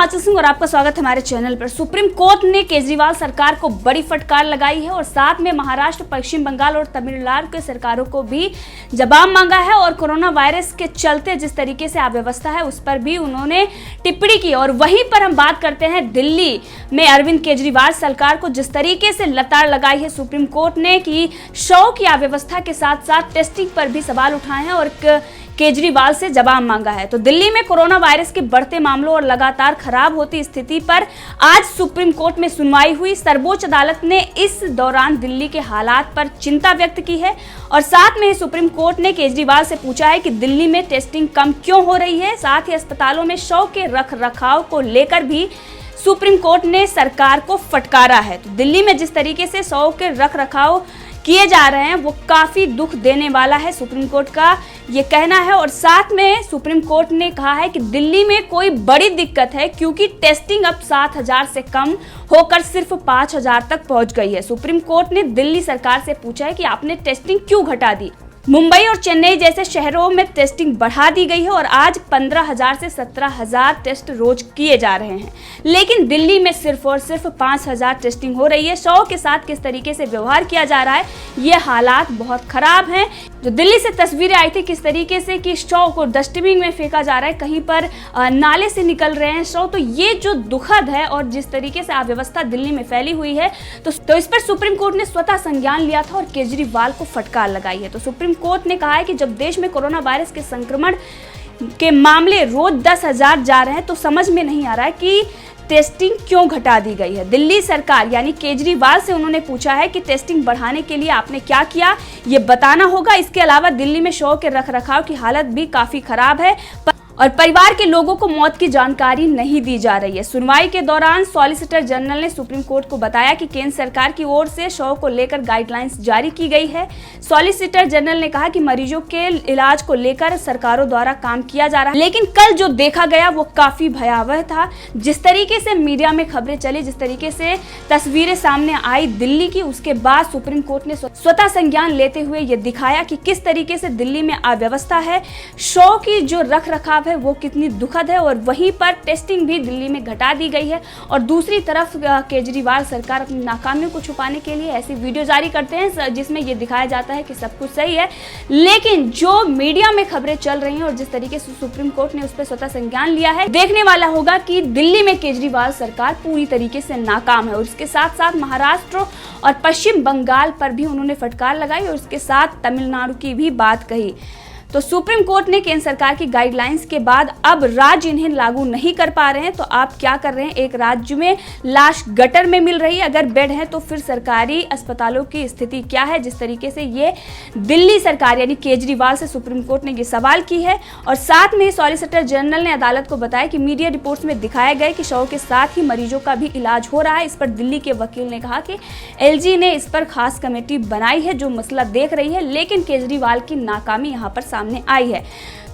आंचल सिंह और आपका स्वागत है हमारे चैनल पर। सुप्रीम कोर्ट ने केजरीवाल सरकार को बड़ी फटकार लगाई है और साथ में महाराष्ट्र, पश्चिम बंगाल और तमिलनाडु के सरकारों को भी जवाब मांगा है और कोरोना वायरस के चलते जिस तरीके से अव्यवस्था है उस पर भी उन्होंने टिप्पणी की। और वहीं पर हम बात करते हैं दिल्ली में अरविंद केजरीवाल सरकार को जिस तरीके से लताड़ लगाई है सुप्रीम कोर्ट ने कि शव की अव्यवस्था के साथ साथ टेस्टिंग पर भी सवाल उठाए हैं और केजरीवाल से जवाब मांगा है। तो दिल्ली में कोरोना वायरस के बढ़ते मामलों और लगातार खराब होती स्थिति पर आज सुप्रीम कोर्ट में सुनवाई हुई। सर्वोच्च अदालत ने इस दौरान दिल्ली के हालात पर चिंता व्यक्त की है और साथ में सुप्रीम कोर्ट ने केजरीवाल से पूछा है कि दिल्ली में टेस्टिंग कम क्यों हो रही है। साथ ही अस्पतालों में शव के रख रखाव को लेकर भी सुप्रीम कोर्ट ने सरकार को फटकारा है। तो दिल्ली में जिस तरीके से शव के रख रखाव किए जा रहे हैं वो काफी दुख देने वाला है, सुप्रीम कोर्ट का ये कहना है। और साथ में सुप्रीम कोर्ट ने कहा है कि दिल्ली में कोई बड़ी दिक्कत है क्योंकि टेस्टिंग अब 7,000 से कम होकर सिर्फ 5,000 तक पहुंच गई है। सुप्रीम कोर्ट ने दिल्ली सरकार से पूछा है कि आपने टेस्टिंग क्यों घटा दी। मुंबई और चेन्नई जैसे शहरों में टेस्टिंग बढ़ा दी गई है और आज 15,000 से 17,000 टेस्ट रोज किए जा रहे हैं, लेकिन दिल्ली में सिर्फ और सिर्फ 5,000 टेस्टिंग हो रही है। शव के साथ किस तरीके से व्यवहार किया जा रहा है, ये हालात बहुत खराब हैं। जो दिल्ली से तस्वीरें आई थी किस तरीके से कि शव को डस्टबिन में फेंका जा रहा है, कहीं पर नाले से निकल रहे हैं शव, तो ये जो दुखद है और जिस तरीके से अव्यवस्था दिल्ली में फैली हुई है तो इस पर सुप्रीम कोर्ट ने स्वतः संज्ञान लिया था और केजरीवाल को फटकार लगाई है। तो सुप्रीम कोर्ट ने कहा है कि जब देश में कोरोना वायरस के संक्रमण के मामले रोज 10,000 जा रहे हैं तो समझ में नहीं आ रहा है कि टेस्टिंग क्यों घटा दी गई है। दिल्ली सरकार यानी केजरीवाल से उन्होंने पूछा है कि टेस्टिंग बढ़ाने के लिए आपने क्या किया, ये बताना होगा। इसके अलावा दिल्ली में शव के रखरखाव की हालत भी काफी खराब है और परिवार के लोगों को मौत की जानकारी नहीं दी जा रही है। सुनवाई के दौरान सॉलिसिटर जनरल ने सुप्रीम कोर्ट को बताया कि केंद्र सरकार की ओर से शव को लेकर गाइडलाइंस जारी की गई है। सॉलिसिटर जनरल ने कहा कि मरीजों के इलाज को लेकर सरकारों द्वारा काम किया जा रहा है, लेकिन कल जो देखा गया वो काफी भयावह था। जिस तरीके से मीडिया में खबरें चली, जिस तरीके से तस्वीरें सामने आई दिल्ली की, उसके बाद सुप्रीम कोर्ट ने स्वतः संज्ञान लेते हुए ये दिखाया कि किस तरीके से दिल्ली में अव्यवस्था है, शव की जो रख रखाव है वो कितनी दुखद है और वहीं पर टेस्टिंग भी दिल्ली में घटा दी गई है। और दूसरी तरफ केजरीवाल सरकार अपनी नाकामियों को छुपाने के लिए ऐसी वीडियो जारी करते हैं जिसमें ये दिखाया जाता है कि सब कुछ सही है, लेकिन जो मीडिया में खबरें चल रही हैं और जिस तरीके से सुप्रीम कोर्ट ने उस पर स्वतः संज्ञान लिया है, देखने वाला होगा कि दिल्ली में केजरीवाल सरकार पूरी तरीके से नाकाम है। और इसके साथ साथ महाराष्ट्र और पश्चिम बंगाल पर भी उन्होंने फटकार लगाई और उसके साथ तमिलनाडु की भी बात कही। तो सुप्रीम कोर्ट ने केंद्र सरकार की गाइडलाइंस के बाद अब राज्य इन्हें लागू नहीं कर पा रहे हैं, तो आप क्या कर रहे हैं। एक राज्य में लाश गटर में मिल रही है, अगर बेड है तो फिर सरकारी अस्पतालों की स्थिति क्या है। जिस तरीके से ये दिल्ली सरकार यानी केजरीवाल से सुप्रीम कोर्ट ने ये सवाल की है। और साथ में सॉलिसिटर जनरल ने अदालत को बताया कि मीडिया रिपोर्ट्स में दिखाया गया कि शव के साथ ही मरीजों का भी इलाज हो रहा है। इस पर दिल्ली के वकील ने कहा कि एलजी ने इस पर खास कमेटी बनाई है जो मसला देख रही है, लेकिन केजरीवाल की नाकामी यहाँ पर सामने आई है।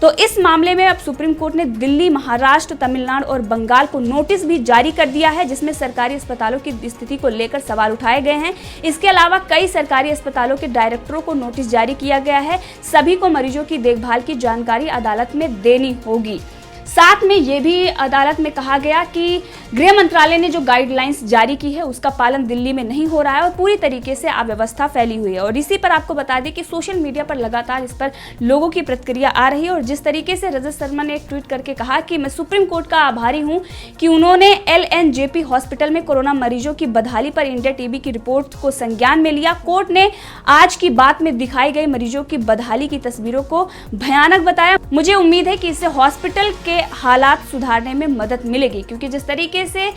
तो इस मामले में अब सुप्रीम कोर्ट ने दिल्ली, महाराष्ट्र, तमिलनाडु और बंगाल को नोटिस भी जारी कर दिया है जिसमें सरकारी अस्पतालों की स्थिति को लेकर सवाल उठाए गए हैं। इसके अलावा कई सरकारी अस्पतालों के डायरेक्टरों को नोटिस जारी किया गया है। सभी को मरीजों की देखभाल की जानकारी अदालत में देनी होगी। साथ में ये भी अदालत में कहा गया कि गृह मंत्रालय ने जो गाइडलाइंस जारी की है उसका पालन दिल्ली में नहीं हो रहा है और पूरी तरीके से अव्यवस्था फैली हुई है। और इसी पर आपको बता दें कि सोशल मीडिया पर लगातार इस पर लोगों की प्रतिक्रिया आ रही है। और जिस तरीके से रजत शर्मा ने एक ट्वीट करके कहा कि मैं सुप्रीम कोर्ट का आभारी हूं कि उन्होंने LNJP हॉस्पिटल में कोरोना मरीजों की बदहाली पर इंडिया टीवी की रिपोर्ट को संज्ञान में लिया। कोर्ट ने आज की बात में दिखाई गई मरीजों की बदहाली की तस्वीरों को भयानक बताया। मुझे उम्मीद है कि इससे हॉस्पिटल के हालात सुधारने में मदद मिलेगी, क्योंकि जिस तरीके से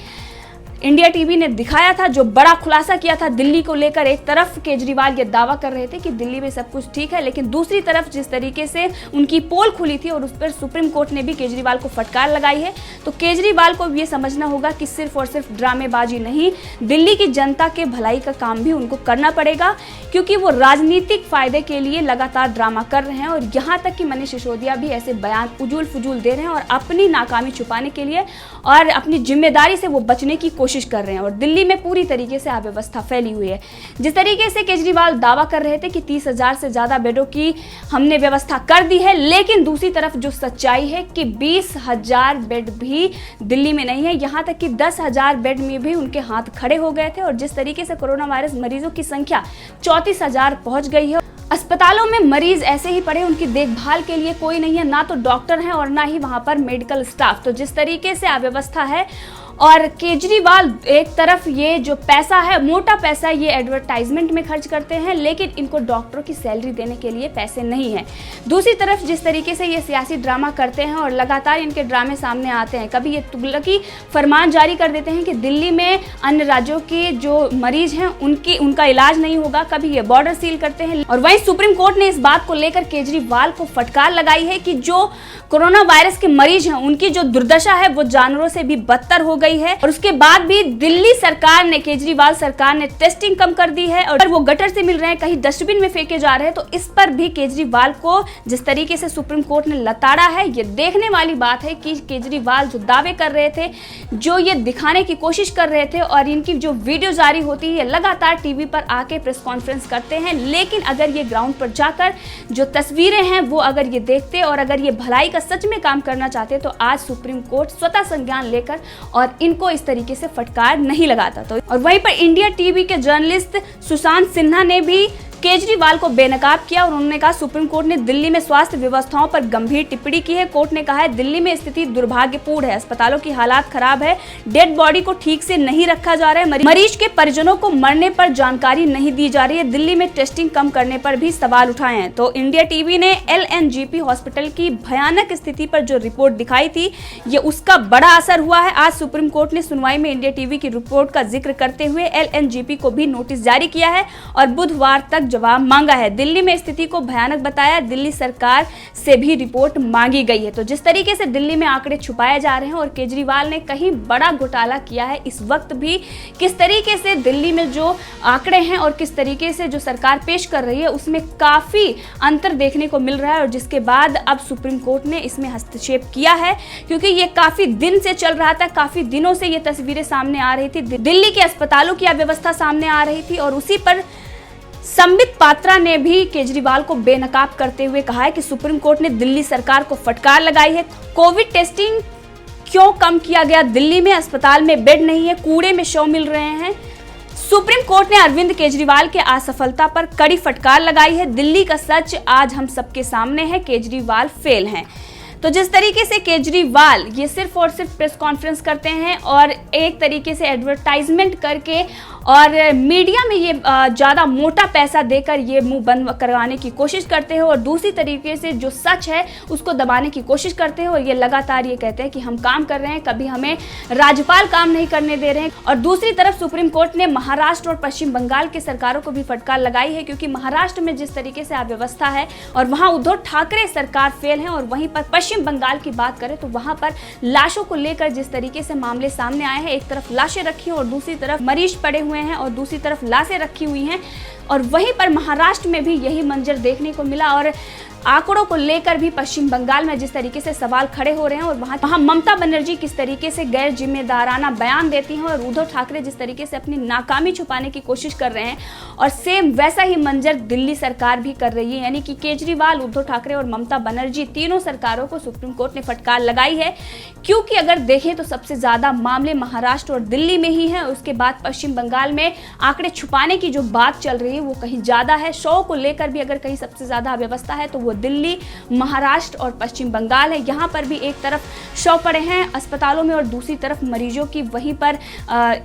इंडिया टीवी ने दिखाया था, जो बड़ा खुलासा किया था दिल्ली को लेकर, एक तरफ केजरीवाल ये दावा कर रहे थे कि दिल्ली में सब कुछ ठीक है, लेकिन दूसरी तरफ जिस तरीके से उनकी पोल खुली थी और उस पर सुप्रीम कोर्ट ने भी केजरीवाल को फटकार लगाई है। तो केजरीवाल को ये समझना होगा कि सिर्फ और सिर्फ ड्रामेबाजी नहीं, दिल्ली की जनता के भलाई का काम भी उनको करना पड़ेगा, क्योंकि वो राजनीतिक फायदे के लिए लगातार ड्रामा कर रहे हैं। और यहाँ तक कि मनीष सिसोदिया भी ऐसे बयान उजूल फजूल दे रहे हैं और अपनी नाकामी छुपाने के लिए और अपनी जिम्मेदारी से वो बचने की कोशिश कर रहे हैं। और दिल्ली में पूरी तरीके से अव्यवस्था फैली हुई है। जिस तरीके से केजरीवाल दावा कर रहे थे कि 30,000 से ज़्यादा बेडों की हमने व्यवस्था कर दी है, लेकिन दूसरी तरफ जो सच्चाई है कि 20,000 बेड भी दिल्ली में नहीं है। यहाँ तक कि 10,000 बेड में भी उनके हाथ खड़े हो गए थे। और जिस तरीके से कोरोना वायरस मरीजों की संख्या 34,000 पहुंच गई है। अस्पतालों में मरीज ऐसे ही पड़े, उनकी देखभाल के लिए कोई नहीं है, ना तो डॉक्टर हैं और ना ही वहां पर मेडिकल स्टाफ। तो जिस तरीके से अव्यवस्था है और केजरीवाल एक तरफ ये जो पैसा है, मोटा पैसा ये एडवर्टाइजमेंट में खर्च करते हैं, लेकिन इनको डॉक्टरों की सैलरी देने के लिए पैसे नहीं है। दूसरी तरफ जिस तरीके से ये सियासी ड्रामा करते हैं और लगातार इनके ड्रामे सामने आते हैं, कभी ये तुगलकी फरमान जारी कर देते हैं कि दिल्ली में अन्य राज्यों के जो मरीज हैं उनका इलाज नहीं होगा, कभी ये बॉर्डर सील करते हैं। और वहीं सुप्रीम कोर्ट ने इस बात को लेकर केजरीवाल को फटकार लगाई है कि जो कोरोना वायरस के मरीज हैं उनकी जो दुर्दशा है वो जानवरों से भी बदतर हो गई है। और उसके बाद भी दिल्ली सरकार ने, केजरीवाल सरकार ने टेस्टिंग कम कर दी है और वो गटर से मिल रहे हैं, कहीं डस्टबिन में फेंके जा रहे हैं। तो इस पर भी केजरीवाल को जिस तरीके से सुप्रीम कोर्ट ने लताड़ा है, ये देखने वाली बात है कि केजरीवाल जो दावे कर रहे थे, जो ये दिखाने की कोशिश कर रहे थे और इनकी जो वीडियो जारी होती है, लगातार टीवी पर आके प्रेस कॉन्फ्रेंस करते हैं, लेकिन अगर ये ग्राउंड पर जाकर जो तस्वीरें हैं वो अगर ये देखते और अगर ये भलाई का सच में काम करना चाहते तो आज सुप्रीम कोर्ट स्वतः संज्ञान लेकर और इनको इस तरीके से फटकार नहीं लगाता। तो और वहीं पर इंडिया टीवी के जर्नलिस्ट सुशांत सिन्हा ने भी केजरीवाल को बेनकाब किया और उन्होंने कहा सुप्रीम कोर्ट ने दिल्ली में स्वास्थ्य व्यवस्थाओं पर गंभीर टिप्पणी की है। कोर्ट ने कहा है दिल्ली में स्थिति दुर्भाग्यपूर्ण है, अस्पतालों की हालात खराब है, डेड बॉडी को ठीक से नहीं रखा जा रहा है, मरीज के परिजनों को मरने पर जानकारी नहीं दी जा रही है, दिल्ली में टेस्टिंग कम करने पर भी सवाल उठाए हैं। तो इंडिया टीवी ने LNGP हॉस्पिटल की भयानक स्थिति पर जो रिपोर्ट दिखाई थी, ये उसका बड़ा असर हुआ है। आज सुप्रीम कोर्ट ने सुनवाई में इंडिया टीवी की रिपोर्ट का जिक्र करते हुए LNGP को भी नोटिस जारी किया है और बुधवार तक जवाब मांगा है। दिल्ली में स्थिति को भयानक बताया, दिल्ली सरकार से भी रिपोर्ट मांगी गई है। तो जिस तरीके से दिल्ली में आंकड़े छुपाए जा रहे हैं और केजरीवाल ने कहीं बड़ा घोटाला किया है, इस वक्त भी किस तरीके से दिल्ली में जो आंकड़े हैं और किस तरीके से जो सरकार पेश कर रही है उसमें काफी अंतर देखने को मिल रहा है। और जिसके बाद अब सुप्रीम कोर्ट ने इसमें हस्तक्षेप किया है, क्योंकि ये काफी दिन से चल रहा था, काफी दिनों से ये तस्वीरें सामने आ रही थी, दिल्ली के अस्पतालों की अव्यवस्था सामने आ रही थी। और उसी पर संबित पात्रा ने भी केजरीवाल को बेनकाब करते हुए कहा है कि सुप्रीम कोर्ट ने दिल्ली सरकार को फटकार लगाई है। कोविड टेस्टिंग क्यों कम किया गया? दिल्ली में अस्पताल में बेड नहीं है, कूड़े में शव मिल रहे हैं। सुप्रीम कोर्ट ने अरविंद केजरीवाल के असफलता पर कड़ी फटकार लगाई है। दिल्ली का सच आज हम सबके सामने है, केजरीवाल फेल हैं। तो जिस तरीके से केजरीवाल ये सिर्फ और सिर्फ प्रेस कॉन्फ्रेंस करते हैं और एक तरीके से एडवर्टाइजमेंट करके और मीडिया में ये ज़्यादा मोटा पैसा देकर ये मुंह बंद करवाने की कोशिश करते हैं और दूसरी तरीके से जो सच है उसको दबाने की कोशिश करते हैं। और ये लगातार ये कहते हैं कि हम काम कर रहे हैं, कभी हमें राज्यपाल काम नहीं करने दे रहे हैं। और दूसरी तरफ सुप्रीम कोर्ट ने महाराष्ट्र और पश्चिम बंगाल की सरकारों को भी फटकार लगाई है, क्योंकि महाराष्ट्र में जिस तरीके से अव्यवस्था है और वहाँ उद्धव ठाकरे सरकार फेल है, और वहीं पर पश्चिम बंगाल की बात करें तो वहाँ पर लाशों को लेकर जिस तरीके से मामले सामने आए हैं, एक तरफ लाशें रखी और दूसरी तरफ मरीज पड़े हुए हैं और दूसरी तरफ लाशें रखी हुई हैं। और वहीं पर महाराष्ट्र में भी यही मंजर देखने को मिला और आंकड़ों को लेकर भी पश्चिम बंगाल में जिस तरीके से सवाल खड़े हो रहे हैं और वहां ममता बनर्जी किस तरीके से गैर जिम्मेदाराना बयान देती हैं और उद्धव ठाकरे जिस तरीके से अपनी नाकामी छुपाने की कोशिश कर रहे हैं, और सेम वैसा ही मंजर दिल्ली सरकार भी कर रही है। यानी कि केजरीवाल, उद्धव ठाकरे और ममता बनर्जी तीनों सरकारों को सुप्रीम कोर्ट ने फटकार लगाई है, क्योंकि अगर देखें तो सबसे ज्यादा मामले महाराष्ट्र और दिल्ली में ही है। उसके बाद पश्चिम बंगाल में आंकड़े छुपाने की जो बात चल रही है वो कहीं ज्यादा है। शव को लेकर भी अगर कहीं सबसे ज्यादा अव्यवस्था है तो वो दिल्ली, महाराष्ट्र और पश्चिम बंगाल है। यहाँ पर भी एक तरफ शव पड़े हैं अस्पतालों में और दूसरी तरफ मरीजों की वहीं पर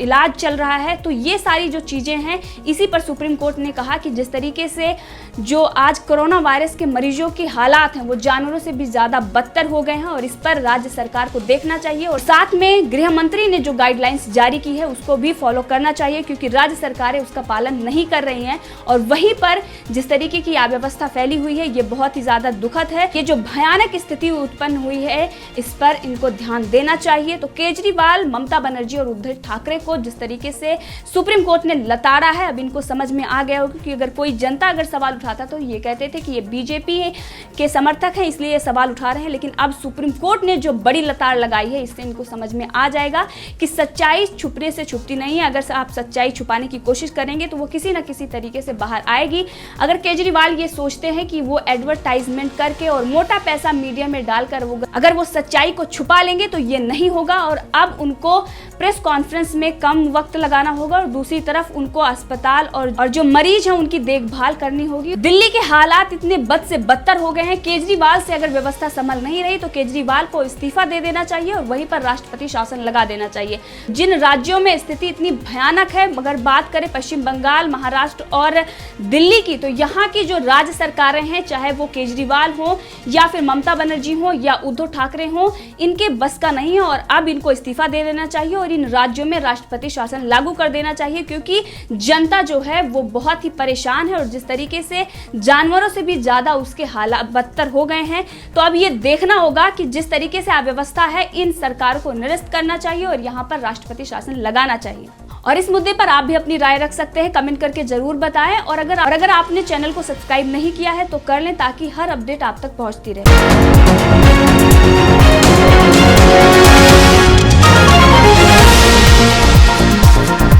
इलाज चल रहा है। तो ये सारी जो चीजें हैं, इसी पर सुप्रीम कोर्ट ने कहा कि जिस तरीके से जो आज कोरोना वायरस के मरीजों की हालात हैं वो जानवरों से भी ज्यादा बदतर हो गए हैं और इस पर राज्य सरकार को देखना चाहिए। और साथ में गृह मंत्री ने जो गाइडलाइंस जारी की है उसको भी फॉलो करना चाहिए, क्योंकि राज्य सरकारें उसका पालन नहीं कर रही हैं। हैं। और वहीं पर जिस तरीके की अव्यवस्था फैली हुई है ये बहुत ही ज़्यादा दुखद है। ये जो भयानक स्थिति उत्पन्न हुई है इस पर इनको ध्यान देना चाहिए। तो केजरीवाल, ममता बनर्जी और उद्धव ठाकरे को जिस तरीके से सुप्रीम कोर्ट ने लताड़ा है, अब इनको समझ में आ गया होगा कि अगर कोई जनता अगर सवाल उठाता तो ये कहते थे कि ये बीजेपी के समर्थक हैं इसलिए ये सवाल उठा रहे हैं, लेकिन अब सुप्रीम कोर्ट ने जो बड़ी लताड़ लगाई है इससे इनको समझ में आ जाएगा कि सच्चाई छुपने से छुपती नहीं है। अगर आप सच्चाई छुपाने की कोशिश करेंगे तो वो किसी न किसी तरीके से बाहर आएगी। अगर केजरीवाल ये सोचते हैं कि वो एडवर्टाइजमेंट करके और मोटा पैसा मीडिया में डालकर अगर वो सच्चाई को छुपा लेंगे तो ये नहीं होगा। और अब उनको प्रेस कॉन्फ्रेंस में कम वक्त लगाना होगा और दूसरी तरफ उनको अस्पताल और जो मरीज हैं उनकी देखभाल करनी होगी। दिल्ली के हालात इतने बद से बदतर हो गए हैं, केजरीवाल से अगर व्यवस्था संभल नहीं रही तो केजरीवाल को इस्तीफा दे देना चाहिए और वहीं पर राष्ट्रपति शासन लगा देना चाहिए। जिन राज्यों में स्थिति इतनी भयानक है, अगर बात करें पश्चिम बंगाल, महाराष्ट्र और दिल्ली की, तो यहाँ की जो राज्य सरकारें हैं, चाहे वो केजरीवाल हो या फिर ममता बनर्जी हो या उद्धव ठाकरे हो, इनके बस का नहीं है और अब इनको इस्तीफा दे देना चाहिए और इन राज्यों में राष्ट्रपति शासन लागू कर देना चाहिए, क्योंकि जनता जो है वो बहुत ही परेशान है और जिस तरीके से जानवरों से भी ज्यादा उसके हालात बदतर हो गए हैं। तो अब ये देखना होगा कि जिस तरीके से अव्यवस्था है इन सरकार को निरस्त करना चाहिए और यहाँ पर राष्ट्रपति शासन लगाना चाहिए। और इस मुद्दे पर आप भी अपनी राय रख सकते हैं, कमेंट करके जरूर बताएं। और अगर आपने चैनल को सब्सक्राइब नहीं किया है तो कर लें ताकि हर अपडेट आप तक पहुंचती रहे।